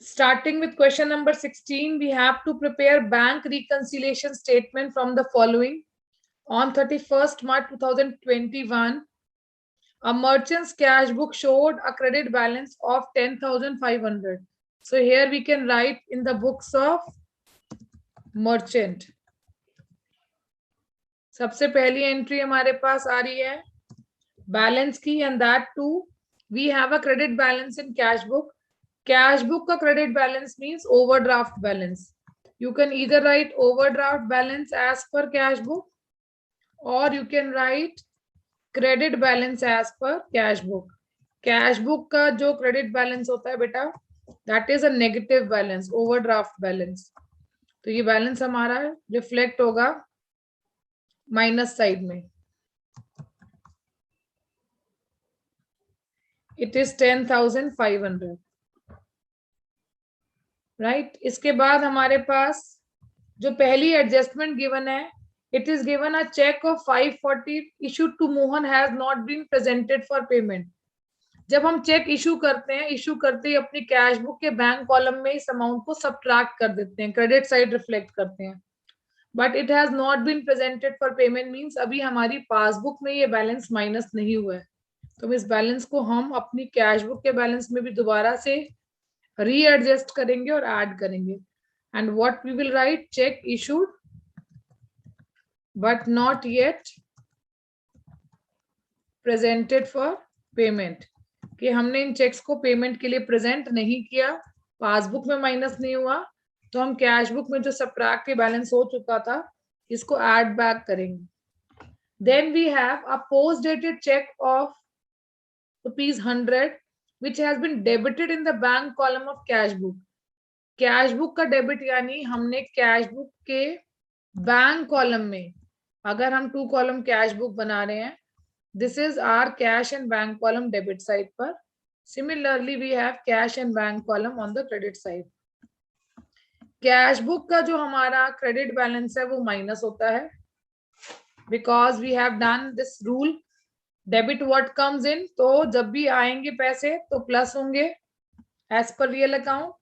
Starting with question number 16, we have to prepare bank reconciliation statement from the following. On 31st March 2021, a merchant's cash book showed a credit balance of 10,500. So here we can write in the books of merchant. सबसे पहली entry हमारे पास आ रही है balance की, and that too we have a credit balance in cash book. Cash book का credit balance means overdraft balance. You can either write overdraft balance as per cash book, or you can write credit balance as per cash book. Cash book का जो credit balance होता है बेटा, that is a negative balance, overdraft balance. तो ये balance हमारा reflect होगा minus side में. It is 10,500. राइट. इसके बाद हमारे पास जो पहली एडजस्टमेंट गिवन है, it is given a cheque of 540 issued to Mohan has not been presented for payment. जब हम चेक इशू करते हैं, इशू करते ही अपनी कैश बुक के बैंक कॉलम में इस अमाउंट को सब्ट्रैक्ट कर देते हैं, क्रेडिट साइड रिफ्लेक्ट करते हैं. But it has not been presented for payment means अभी हमारी पासबुक में ये बैलेंस माइनस नहीं हुआ है. तो इस बैलेंस को हम अपनी कैश बुक के बैलेंस में भी दोबारा से रीएडजस्ट करेंगे और ऐड करेंगे. And what we will write, cheque issued but not yet presented for payment. कि हमने इन चेक्स को पेमेंट के लिए प्रेजेंट नहीं किया, पासबुक में माइनस नहीं हुआ, तो हम कैश बुक में जो सब्ट्रैक्ट के बैलेंस हो चुका था इसको ऐड बैक करेंगे. Then we have a post dated cheque of ₹100 which has been debited in the bank column of cash book. Cash book का डेबिट यानी हमने कैश बुक के बैंक कॉलम में, अगर हम 2 कॉलम कैश बुक बना रहे हैं, this is our cash and bank column debit side पर. Similarly we have cash and bank column on the credit side. Cash book का जो हमारा क्रेडिट बैलेंस है वो माइनस होता है, because we have done this rule, debit what comes in. तो जब भी आएंगे पैसे तो प्लस होंगे as per real account,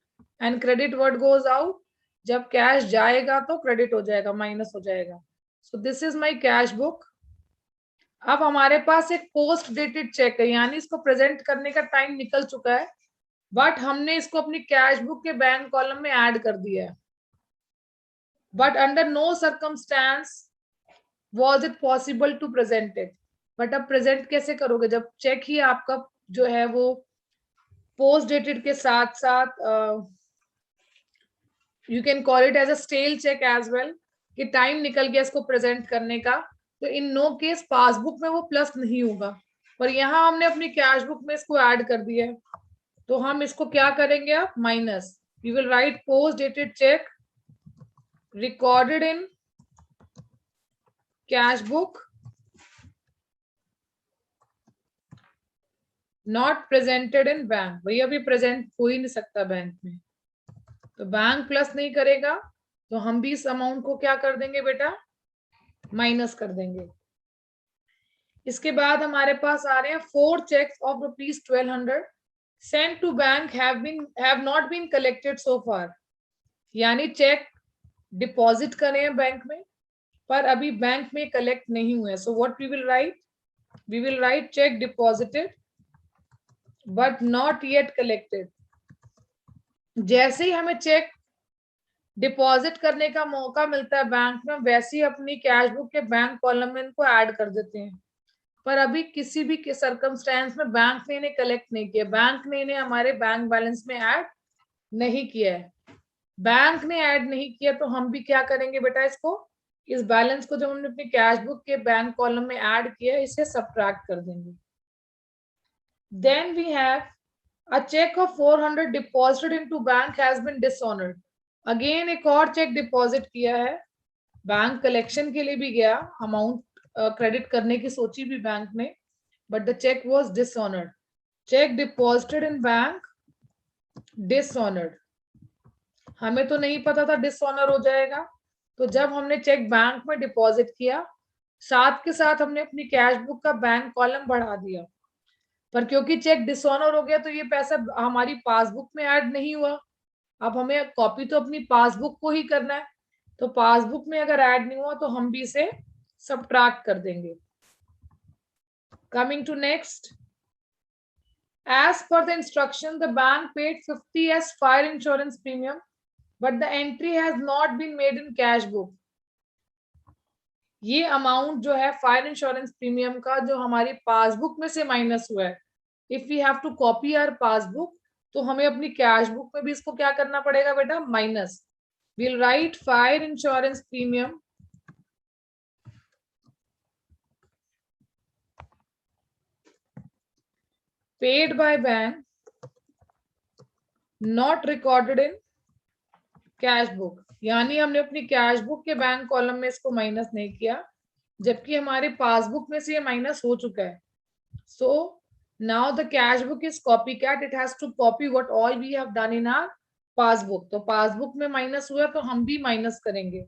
and credit what goes out, जब कैश जाएगा तो क्रेडिट हो जाएगा, माइनस हो जाएगा. So this is my cash book. अब हमारे पास एक पोस्ट डेटेड चेक है, यानी इसको प्रेजेंट करने का टाइम निकल चुका है, बट हमने इसको अपनी कैश बुक के बैंक कॉलम में ऐड कर दिया है. But under no circumstance was it possible to present it. But अब प्रेजेंट कैसे करोगे जब चेक ही आपका जो है वो पोस्ट डेटेड के साथ साथ you can call it as a stale cheque as well, कि टाइम निकल गया इसको प्रेजेंट करने का, तो इन नो केस पासबुक में वो प्लस नहीं होगा. पर यहाँ हमने अपनी कैश बुक में इसको ऐड कर दिया है, तो हम इसको क्या करेंगे अब, minus. We will write post dated cheque recorded in cash book not presented in bank. भैया अभी प्रेजेंट हो ही नहीं सकता बैंक में, तो बैंक प्लस नहीं करेगा, तो हम भी इस अमाउंट को क्या कर देंगे बेटा, माइनस कर देंगे. इसके बाद हमारे पास आ रहे हैं 4 cheques of ₹1200 sent to bank have not been collected so far. यानी चेक डिपॉजिट करे हैं बैंक में, पर अभी बैंक में कलेक्ट नहीं हुए. So what we will write cheque deposited but not yet collected. जैसे ही हमें चेक डिपॉजिट करने का मौका मिलता है बैंक में, वैसे ही अपनी कैश बुक के बैंक कॉलम में इनको ऐड कर देते हैं. पर अभी किसी भी सर्कमस्टेंस में बैंक ने इन्हें कलेक्ट नहीं किया, बैंक ने इन्हें हमारे बैंक बैलेंस में ऐड नहीं किया है. बैंक ने ऐड नहीं किया तो हम भी क्या करेंगे बेटा, इसको, इस बैलेंस को जब हमने अपनी कैश बुक के बैंक कॉलम में ऐड किया, इसे सब्ट्रैक्ट कर देंगे. Then we have a check of 400 deposited into bank has been dishonored. Again एक और चेक डिपॉजिट किया है, बैंक कलेक्शन के लिए भी गया, अमाउंट क्रेडिट करने की सोची भी बैंक ने, but the cheque was dishonoured. Cheque deposited in bank dishonoured. हमें तो नहीं पता था डिसऑनर हो जाएगा, तो जब हमने चेक बैंक में डिपॉजिट किया, साथ के साथ हमने अपनी कैश बुक का बैंक कॉलम बढ़ा दिया, पर क्योंकि चेक डिसऑनर हो गया तो ये पैसा हमारी पासबुक में ऐड नहीं हुआ, अब हमें कॉपी तो अपनी पासबुक को ही करना है, तो पासबुक में अगर ऐड नहीं हुआ तो हम भी इसे सबट्रैक्ट कर देंगे। Coming to next, as per the instruction the bank paid 50 as fire insurance premium but the entry has not been made in cash book। ये अमाउंट जो है फायर इंश्योरेंस प्रीमियम का जो हमारी पासबुक में से माइनस हुआ है, if we have to copy our passbook तो हमें अपनी कैश बुक में भी इसको क्या करना पड़ेगा बेटा, minus. Will write fire insurance premium paid by bank not recorded in cash book, यानी हमने अपनी कैश बुक के बैंक कॉलम में इसको माइनस नहीं किया, जबकि हमारे पासबुक में से ये माइनस हो चुका है। So now the cash book is copy cat, it has to copy what all we have done in our passbook. तो पासबुक में माइनस हुआ तो हम भी माइनस करेंगे।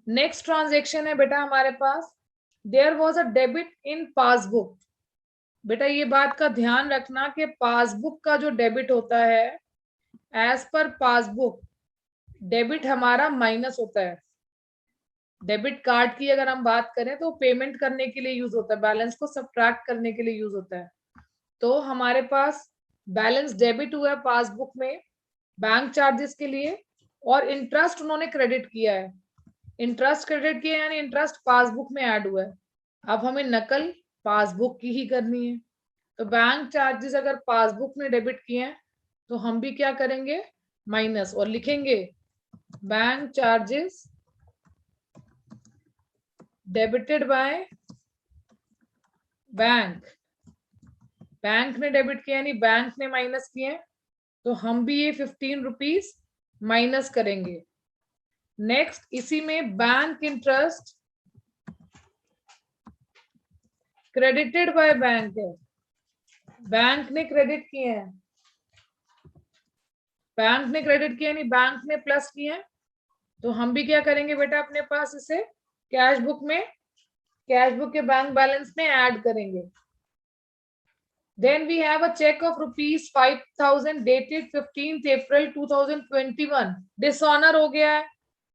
नेक्स्ट ट्रांजेक्शन है बेटा हमारे पास, there was a debit in passbook. बेटा ये बात का ध्यान रखना कि पासबुक का जो डेबिट होता है एज पर पासबुक, डेबिट हमारा माइनस होता है। डेबिट कार्ड की अगर हम बात करें तो पेमेंट करने के लिए यूज होता है, बैलेंस को सब्ट्रैक्ट करने के लिए यूज होता है। तो हमारे पास बैलेंस डेबिट हुआ है पासबुक में बैंक चार्जेस के लिए, और इंटरेस्ट उन्होंने क्रेडिट किया है। इंटरेस्ट क्रेडिट किया यानी इंटरेस्ट पासबुक में ऐड हुआ है। अब हमें नकल पासबुक की ही करनी है। तो बैंक चार्जेस अगर पासबुक में डेबिट किए हैं तो हम भी क्या करेंगे, माइनस, और लिखेंगे bank charges debited by bank. Bank ने डेबिट किया यानी बैंक ने माइनस किए, तो हम भी ये 15 रुपीज माइनस करेंगे। नेक्स्ट इसी में bank interest credited by bank है, बैंक ने क्रेडिट किए हैं, बैंक ने क्रेडिट किया यानी बैंक ने प्लस किए हैं, तो हम भी क्या करेंगे बेटा, अपने पास इसे कैश बुक में, कैश बुक के बैंक बैलेंस में ऐड करेंगे। Then we have a check of rupees 5,000 dated 15th April 2021। Dishonour हो गया है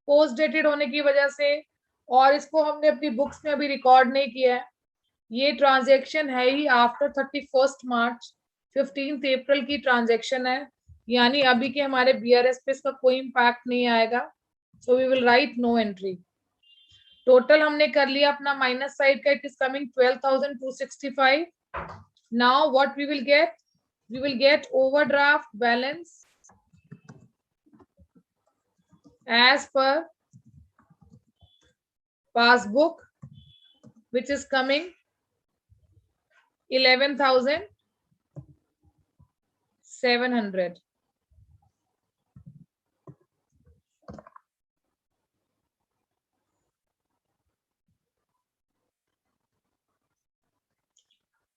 पोस्ट डेटेड होने की वजह से, और इसको हमने अपनी बुक्स में अभी रिकॉर्ड नहीं किया है। ये ट्रांजेक्शन है ही आफ्टर 31 मार्च, 15 अप्रैल की ट्रांजेक्शन है, यानी अभी के हमारे बीआरएस पे इसका कोई इम्पैक्ट नहीं आएगा। So we will write no entry. Total हमने कर लिया अपना माइनस साइड का, it is coming 12,265। Now what we will get? We will get overdraft balance as per passbook, which is coming 11,700.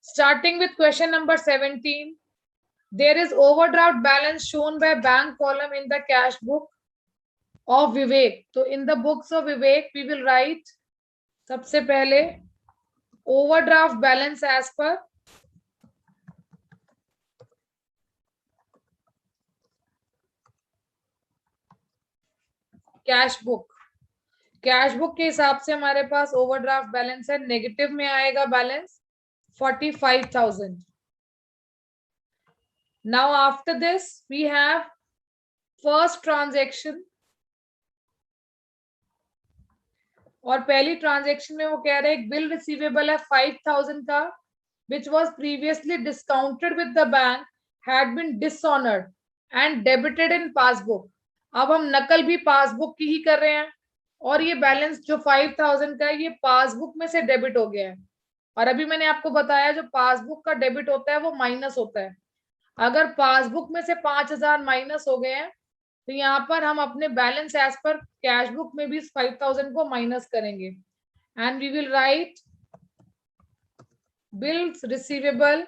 Starting with question number 17, there is overdraft balance shown by bank column in the cash book of Vivek. So in the books of Vivek, we will write सबसे पहले overdraft balance as per cash book. Cash book के हिसाब से हमारे पास overdraft balance है, negative में आएगा balance 45,000। Now after this we have first transaction, और पहली ट्रांजेक्शन में वो कह रहे हैं बिल रिसीवेबल है 5,000 का, which was previously discounted with the bank, had been dishonored and debited in passbook। अब हम नकल भी पासबुक की ही कर रहे हैं, और ये बैलेंस जो 5,000 का है ये पासबुक में से डेबिट हो गया है। और अभी मैंने आपको बताया जो पासबुक का डेबिट होता है वो माइनस होता है। अगर पासबुक में से 5,000 माइनस हो गए हैं तो यहाँ पर हम अपने बैलेंस एज पर कैश बुक में भी 5,000 को माइनस करेंगे, and we will write bills receivable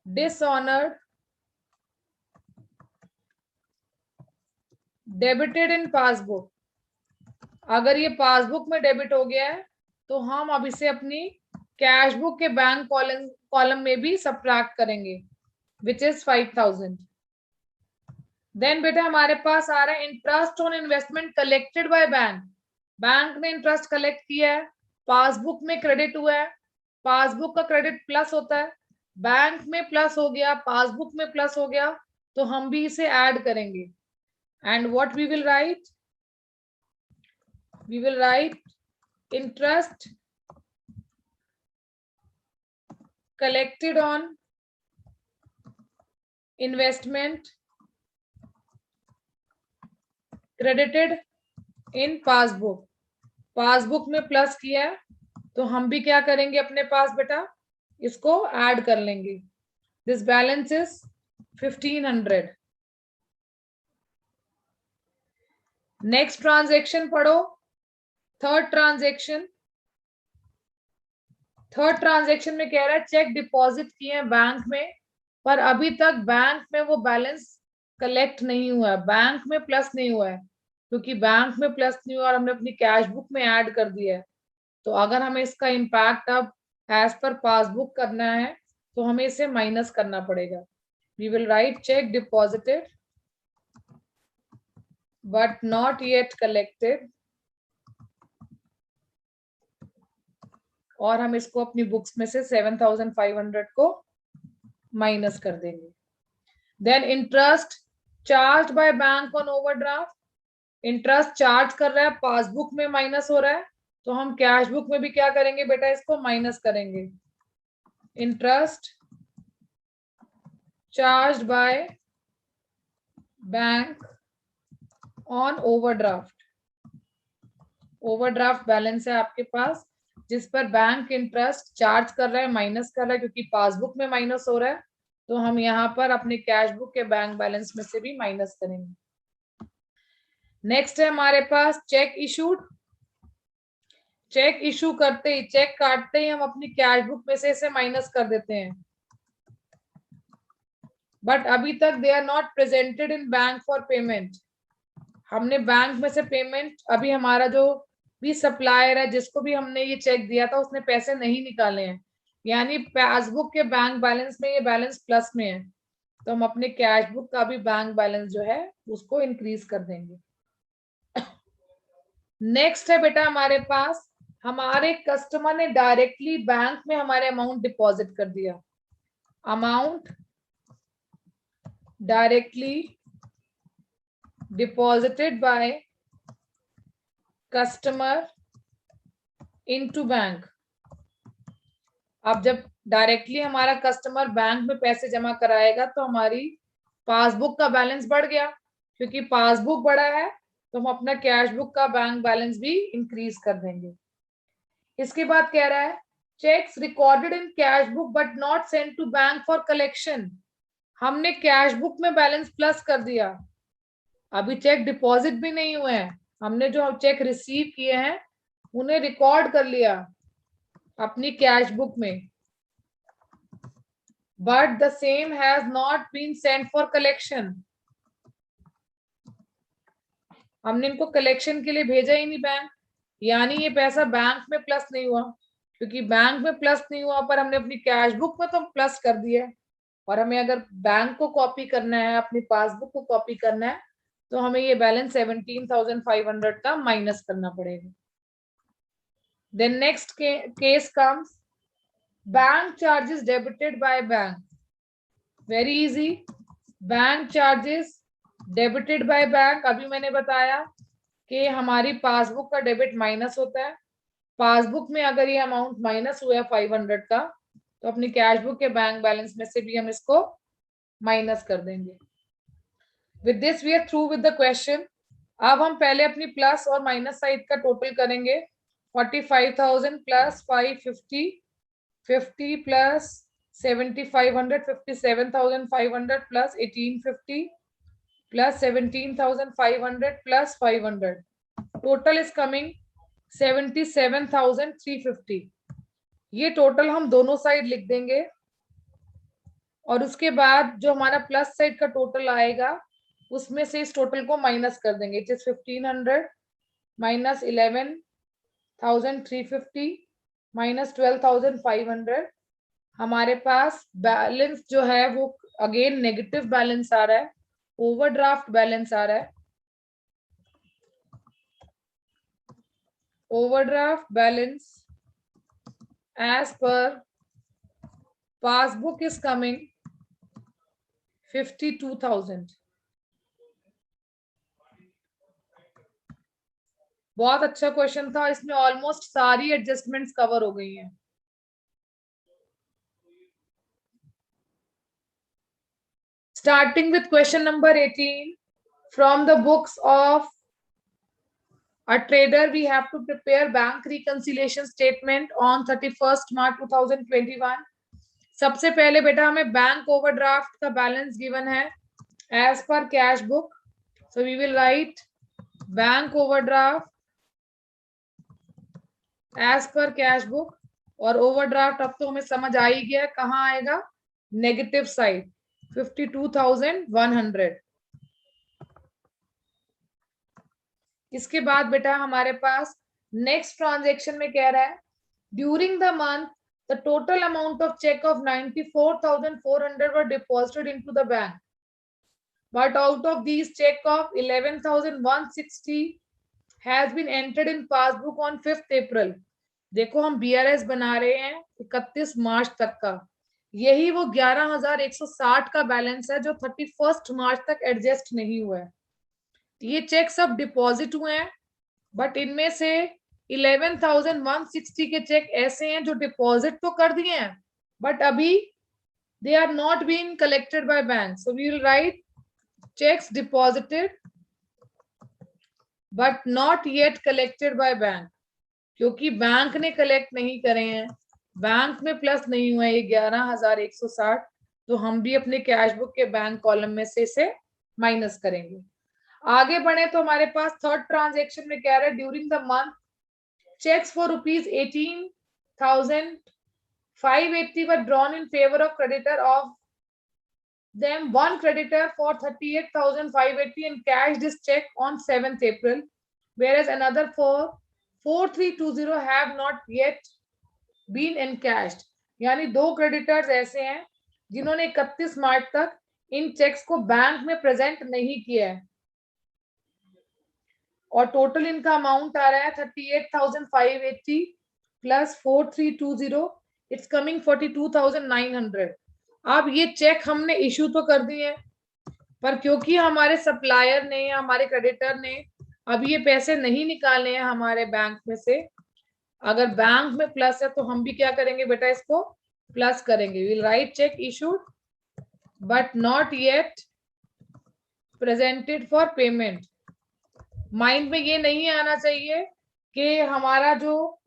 dishonoured debited in passbook. अगर ये पासबुक में डेबिट हो गया है तो हम अब इसे अपनी कैश बुक के बैंक कॉलम में भी सब्ट्रैक्ट करेंगे। Which is 5000। देन बेटा हमारे पास आ रहा है interest on investment collected by bank. Bank ने इंटरेस्ट कलेक्ट किया है, पासबुक में क्रेडिट हुआ है, पासबुक का क्रेडिट प्लस होता है, बैंक में प्लस हो गया, पासबुक में प्लस हो गया, तो हम भी इसे ऐड करेंगे। And what we will write, we will write interest collected on investment credited in passbook। Passbook में प्लस किया है तो हम भी क्या करेंगे अपने पास बेटा, इसको ऐड कर लेंगे। This balance is 1500। Next transaction पढ़ो, थर्ड ट्रांजेक्शन। थर्ड ट्रांजेक्शन में कह रहा है चेक डिपॉजिट किए हैं बैंक में, पर अभी तक बैंक में वो बैलेंस कलेक्ट नहीं हुआ है, बैंक में प्लस नहीं हुआ है। क्योंकि बैंक में प्लस नहीं हुआ और हमने अपनी कैश बुक में ऐड कर दिया है, तो अगर हमें इसका इम्पैक्ट अब एज पर पासबुक करना है तो हमें इसे माइनस करना पड़ेगा। We will write cheque deposited but not yet collected, और हम इसको अपनी बुक्स में से 7500 को माइनस कर देंगे। Then interest charge by bank on overdraft. Interest charge कर रहा है, पासबुक में माइनस हो रहा है, तो हम कैश बुक में भी क्या करेंगे बेटा, इसको माइनस करेंगे। Interest charge by bank on overdraft. Overdraft balance है आपके पास जिस पर बैंक इंटरेस्ट चार्ज कर रहा है, माइनस कर रहा है, क्योंकि पासबुक में माइनस हो रहा है, तो हम यहाँ पर अपने कैश बुक के बैंक बैलेंस में से भी माइनस करेंगे। नेक्स्ट है हमारे पास चेक इशूड। चेक इशू करते ही, चेक काटते ही हम अपनी कैश बुक में से इसे माइनस कर देते हैं, बट अभी तक they are not presented in bank for payment. हमने बैंक में से पेमेंट, अभी हमारा जो भी सप्लायर है जिसको भी हमने ये चेक दिया था उसने पैसे नहीं निकाले हैं, यानी पासबुक के बैंक बैलेंस में ये बैलेंस प्लस में है, तो हम अपने कैश बुक का भी बैंक बैलेंस जो है उसको इंक्रीज कर देंगे। नेक्स्ट है बेटा हमारे पास, हमारे कस्टमर ने डायरेक्टली बैंक में हमारे अमाउंट डिपॉजिट कर दिया। Amount directly deposited by customer into bank. अब जब डायरेक्टली हमारा कस्टमर बैंक में पैसे जमा कराएगा तो हमारी पासबुक का बैलेंस बढ़ गया, क्योंकि पासबुक बढ़ा है तो हम अपना कैश बुक का बैंक बैलेंस भी इंक्रीज कर देंगे। इसके बाद कह रहा है cheques recorded in cash book but not sent to bank for collection. हमने कैश बुक में बैलेंस प्लस कर दिया, अभी चेक डिपॉजिट भी नहीं हुए हैं, हमने जो चेक रिसीव किए हैं उन्हें रिकॉर्ड कर लिया अपनी कैश बुक में, but the same has not been sent for collection. हमने इनको कलेक्शन के लिए भेजा ही नहीं बैंक, यानी ये पैसा बैंक में प्लस नहीं हुआ, क्योंकि बैंक में प्लस नहीं हुआ पर हमने अपनी कैश बुक में तो प्लस कर दिया है, और हमें अगर बैंक को कॉपी करना है, अपनी पासबुक को कॉपी करना है, तो हमें ये बैलेंस 17,500 का माइनस करना पड़ेगा। Then next case comes bank charges debited by bank. Very easy, bank charges debited by bank. अभी मैंने बताया कि हमारी पासबुक का डेबिट माइनस होता है, पासबुक में अगर ये अमाउंट माइनस हुआ है 500 का, तो अपनी कैश बुक के बैंक बैलेंस में से भी हम इसको माइनस कर देंगे। With this we are through with the question. अब हम पहले अपनी प्लस और माइनस साइड का टोटल करेंगे। 45,000 plus 550, 50 plus 7,500, 57,500 plus 1,850 plus 17,500 plus 500, total is coming 77,350। ये टोटल हम दोनों साइड लिख देंगे, और उसके बाद जो हमारा प्लस साइड का टोटल आएगा उसमें से इस टोटल को माइनस कर देंगे। It is 1,500 minus 11,350 minus 12,500। हमारे पास बैलेंस जो है वो अगेन नेगेटिव बैलेंस आ रहा है, ओवरड्राफ्ट बैलेंस आ रहा है, overdraft balance as per passbook is coming 52,000. बहुत अच्छा क्वेश्चन था, इसमें ऑलमोस्ट सारी एडजस्टमेंट्स कवर हो गई हैं. Starting with question number 18 from the books of a trader, we have to prepare bank reconciliation statement on 31st March 2021. सबसे पहले बेटा हमें बैंक ओवरड्राफ्ट का बैलेंस गिवन है एज पर cash book, so we will write bank overdraft as पर cash book. और overdraft अब तो हमें समझ आ ही गया कहाँ आएगा, नेगेटिव साइड 52,100. इसके बाद बेटा हमारे पास नेक्स्ट ट्रांजेक्शन में कह रहा है during the month the total amount of check of 94,400 were deposited into the bank, but out of these check of 11,160 has been entered in passbook on 5th April. देखो हम BRS बना रहे हैं 31 मार्च तक का, यही वो 11,160 का बैलेंस है जो 31 मार्च तक एडजस्ट नहीं हुआ है. ये चेक सब डिपॉजिट हुए हैं, बट इनमें से 11,160 के चेक ऐसे हैं जो डिपॉजिट तो कर दिए हैं बट अभी they are not been collected by bank. So we will write cheques deposited but not yet collected by bank, क्योंकि बैंक ने कलेक्ट नहीं करे हैं, बैंक में प्लस नहीं हुआ है 11,160, तो हम भी अपने कैश बुक के बैंक कॉलम में से इसे माइनस करेंगे. आगे बढ़े तो हमारे पास थर्ड ट्रांजेक्शन में कह रहा है during the month checks for rupees 18,580 were drawn in favor of creditor, of them one creditor for 38,580 and cashed this check on 7th April, whereas another for 4,320 have not yet been encashed. यानी दो creditors ऐसे हैं जिन्होंने 31 मार्च तक इन checks को bank में present नहीं किया है, और टोटल इनका अमाउंट आ रहा है 38,580 प्लस 4,320, इट्स कमिंग 42,900. अब ये चेक हमने इशू तो कर दिए हैं, पर क्योंकि हमारे सप्लायर ने या हमारे क्रेडिटर ने अब ये पैसे नहीं निकालने हैं हमारे बैंक में से, अगर बैंक में प्लस है तो हम भी क्या करेंगे बेटा, इसको प्लस करेंगे. Will write cheque issued but not yet presented for payment. Mind में ये नहीं आना चाहिए कि हमारा जो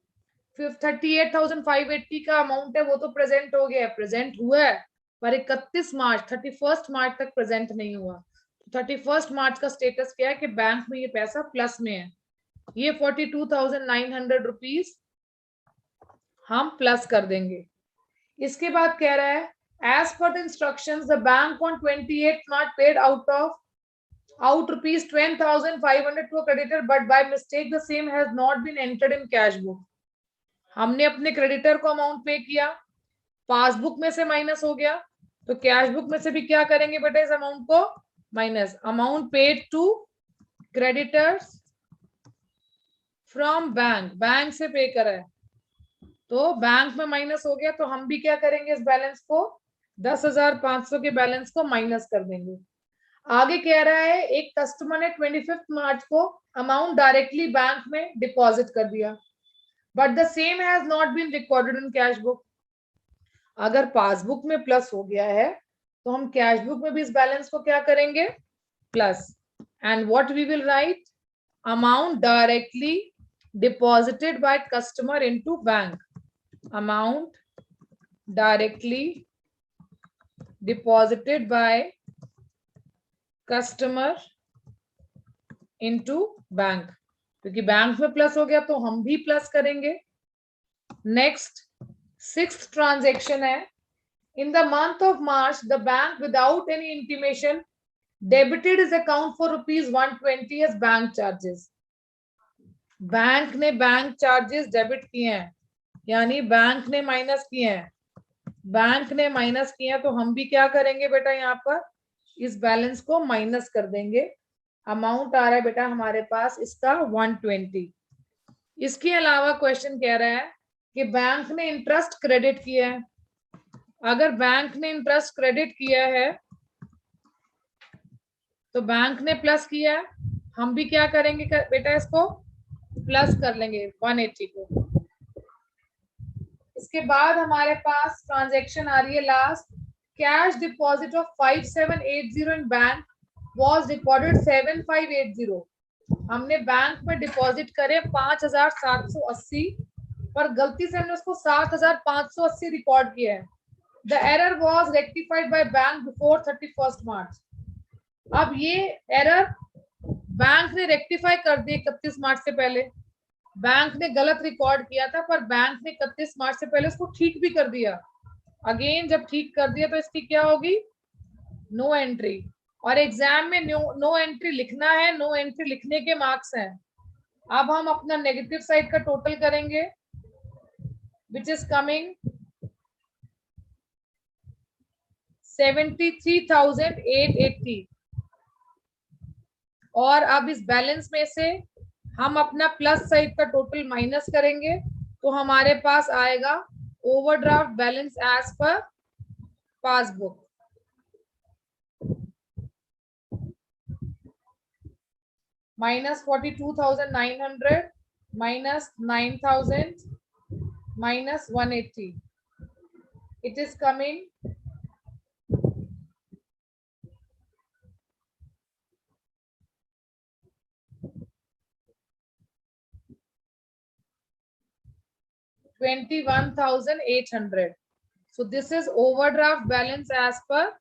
38,580 का अमाउंट है वो तो प्रेजेंट हो गया है, प्रेजेंट हुआ है पर 31 मार्च 31 मार्च तक प्रेजेंट नहीं हुआ. 31 मार्च का स्टेटस क्या है कि बैंक में ये पैसा प्लस में है, ये 42,900 रुपीज हम प्लस कर देंगे. इसके बाद कह रहा है as per the instructions the bank on 28 March paid out rupees 10,500 to a creditor, but by mistake the same has not been entered in cash book. हमने अपने क्रेडिटर को अमाउंट पे किया, पासबुक में से माइनस हो गया, तो कैश बुक में से भी क्या करेंगे बेटा, इस अमाउंट को minus. Amount paid to creditors from bank, bank से पे करा है तो बैंक में माइनस हो गया, तो हम भी क्या करेंगे, इस बैलेंस को 10,500 के बैलेंस को माइनस कर देंगे. आगे कह रहा है एक कस्टमर ने 25 मार्च को अमाउंट डायरेक्टली बैंक में डिपॉजिट कर दिया, but the same has not been recorded in cash book. अगर पासबुक में प्लस हो गया है तो हम कैश बुक में भी इस बैलेंस को क्या करेंगे, plus. And what we will write, amount directly deposited by customer into bank, amount directly deposited by customer into bank, क्योंकि बैंक में प्लस हो गया तो हम भी प्लस करेंगे. नेक्स्ट 6th ट्रांजेक्शन है in the month of March the bank without any intimation debited is account for rupees 120 as bank charges. Bank ने बैंक चार्जेस डेबिट किए हैं, यानी बैंक ने माइनस किए हैं. बैंक ने माइनस किया तो हम भी क्या करेंगे बेटा, यहाँ पर इस बैलेंस को माइनस कर देंगे। अमाउंट आ रहा है बेटा हमारे पास इसका 120। इसके अलावा क्वेश्चन कह रहा है कि बैंक ने इंटरेस्ट क्रेडिट किया है। अगर बैंक ने इंटरेस्ट क्रेडिट किया है तो बैंक ने प्लस किया है, हम भी क्या करेंगे बेटा, इसको प्लस कर लेंगे 180 को। इसके बाद हमारे पास ट्रांजैक्शन आ रही है last, cash deposit of 5780 in bank was recorded 7580। हमने बैंक में डिपॉजिट करे 5780, पर गलती से हमने उसको 7580 रिकॉर्ड किया है। The error was rectified by bank before 31 मार्च। अब ये एरर बैंक ने रेक्टिफाई कर दी 31 मार्च से पहले। बैंक ने गलत रिकॉर्ड किया था, पर बैंक ने 31 मार्च से पहले उसको ठीक भी कर दिया। अगेन जब ठीक कर दिया तो इसकी क्या होगी, नो एंट्री। और एग्जाम में नो एंट्री लिखना है, नो एंट्री लिखने के मार्क्स हैं। अब हम अपना नेगेटिव साइड का टोटल करेंगे, विच इज कमिंग 73,880। और अब इस बैलेंस में से हम अपना प्लस साइड का टोटल माइनस करेंगे तो हमारे पास आएगा overdraft balance as per passbook. Minus 42,900 minus 9,000 minus 180, it is coming 21,800. So this is overdraft balance as per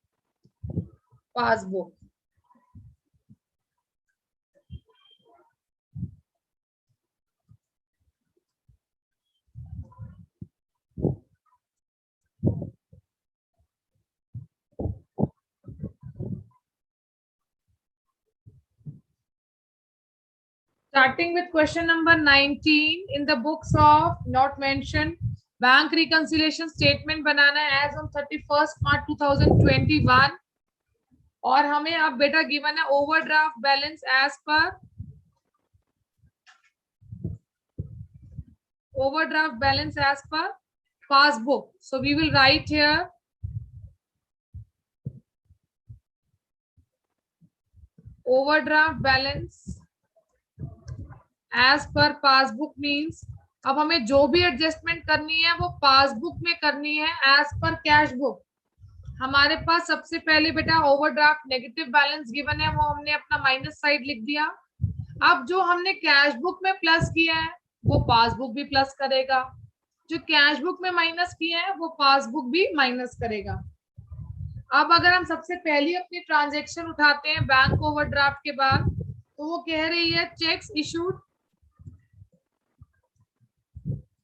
passbook. Starting with question number 19 in the books of not mentioned, bank reconciliation statement बनाना है as on 31 मार्च 2021। और हमें अब बेटा given है overdraft balance as per passbook. So we will write here overdraft balance as per passbook means अब हमें जो भी एडजस्टमेंट करनी है वो पासबुक में करनी है एज पर कैश बुक। हमारे पास सबसे पहले बेटा ओवरड्राफ्ट नेगेटिव बैलेंस गिवन है, वो हमने अपना माइनस साइड लिख दिया। अब जो हमने कैश बुक में प्लस किया है वो पासबुक भी प्लस करेगा, जो कैश बुक में माइनस किया है वो पासबुक भी माइनस करेगा। अब अगर हम सबसे पहली अपनी ट्रांजैक्शन उठाते हैं बैंक ओवरड्राफ्ट के बाद, तो वो कह रही है cheques issued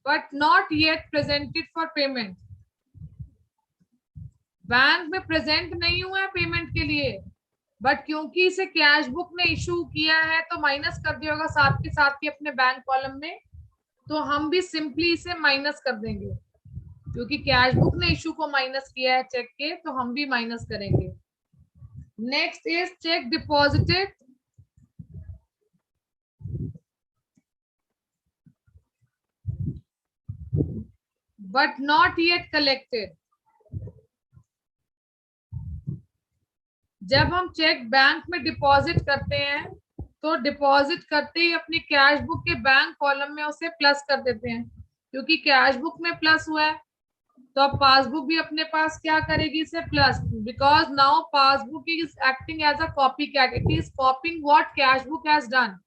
but not yet presented for payment। Bank में प्रेजेंट नहीं हुआ है पेमेंट के लिए, बट क्योंकि इसे कैश बुक ने इशू किया है तो माइनस कर दिया होगा साथ के साथ ही अपने बैंक कॉलम में, तो हम भी सिंपली इसे माइनस कर देंगे। क्योंकि कैश बुक ने इशू को माइनस किया है चेक के, तो हम भी माइनस करेंगे। Next is check deposited but not yet collected। जब हम चेक बैंक में डिपॉजिट करते हैं तो डिपॉजिट करते ही अपनी कैश बुक के बैंक कॉलम में उसे प्लस कर देते हैं। क्योंकि कैश बुक में प्लस हुआ है तो अब पासबुक भी अपने पास क्या करेगी, इसे plus, because now passbook is acting as a copy cat, it is copying what cash book has done.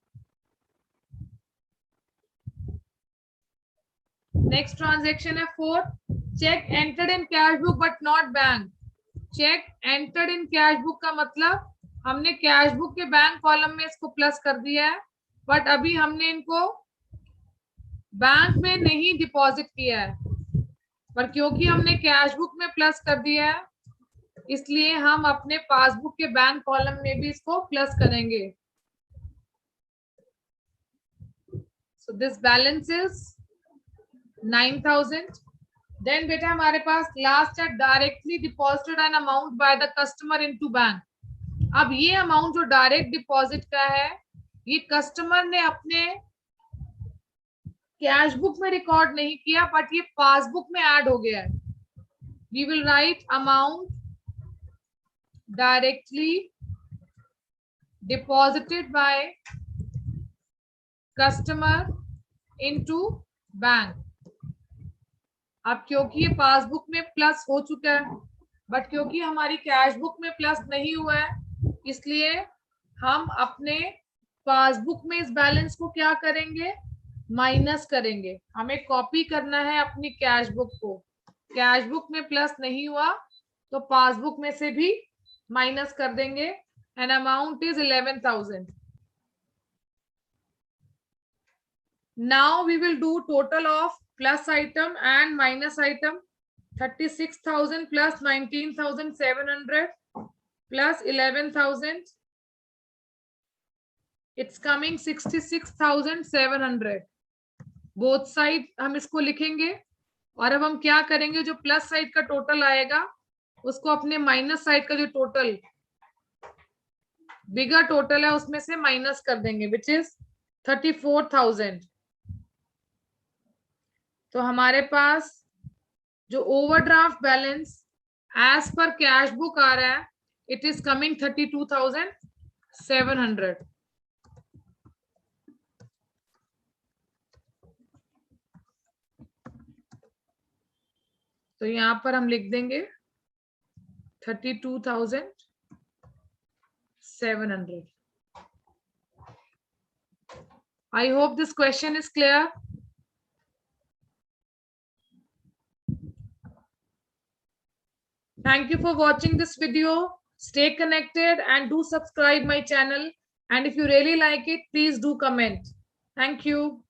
Next transaction है 4, cheque entered in cash book but not bank. Cheque entered in cash book का मतलब हमने cash book के bank column में इसको plus कर दिया है, बट अभी हमने इनको बैंक में नहीं डिपॉजिट किया है, पर क्योंकि हमने कैश बुक में प्लस कर दिया है इसलिए हम अपने पासबुक के बैंक कॉलम में भी इसको प्लस करेंगे। So this balance is 9,000, then बेटा हमारे पास लास्ट है directly deposited an amount by the customer into bank. अब ये अमाउंट जो डायरेक्ट डिपॉजिट का है, ये कस्टमर ने अपने कैश बुक में रिकॉर्ड नहीं किया, बट ये पासबुक में ऐड हो गया है। We will write amount directly deposited by customer into bank. अब क्योंकि ये पासबुक में प्लस हो चुका है, बट क्योंकि हमारी कैश बुक में प्लस नहीं हुआ है, इसलिए हम अपने पासबुक में इस बैलेंस को क्या करेंगे, माइनस करेंगे। हमें कॉपी करना है अपनी कैश बुक को। कैश बुक में प्लस नहीं हुआ तो पासबुक में से भी माइनस कर देंगे। And amount is 11,000। Now we will do total of plus item and minus item. 36,000 plus 19,700 plus 11,000. It's coming 66,700. Both side हम इसको लिखेंगे और अब हम क्या करेंगे, जो प्लस साइड का टोटल आएगा उसको अपने माइनस साइड का जो टोटल बिगर टोटल है उसमें से माइनस कर देंगे, विच इज 34,000। तो हमारे पास जो ओवरड्राफ्ट बैलेंस एज पर कैश बुक आ रहा है, इट इज कमिंग 32,700। तो यहां पर हम लिख देंगे 32,700। I hope this question is clear. Thank you for watching this video. Stay connected and do subscribe my channel. And if you really like it, please do comment. Thank you.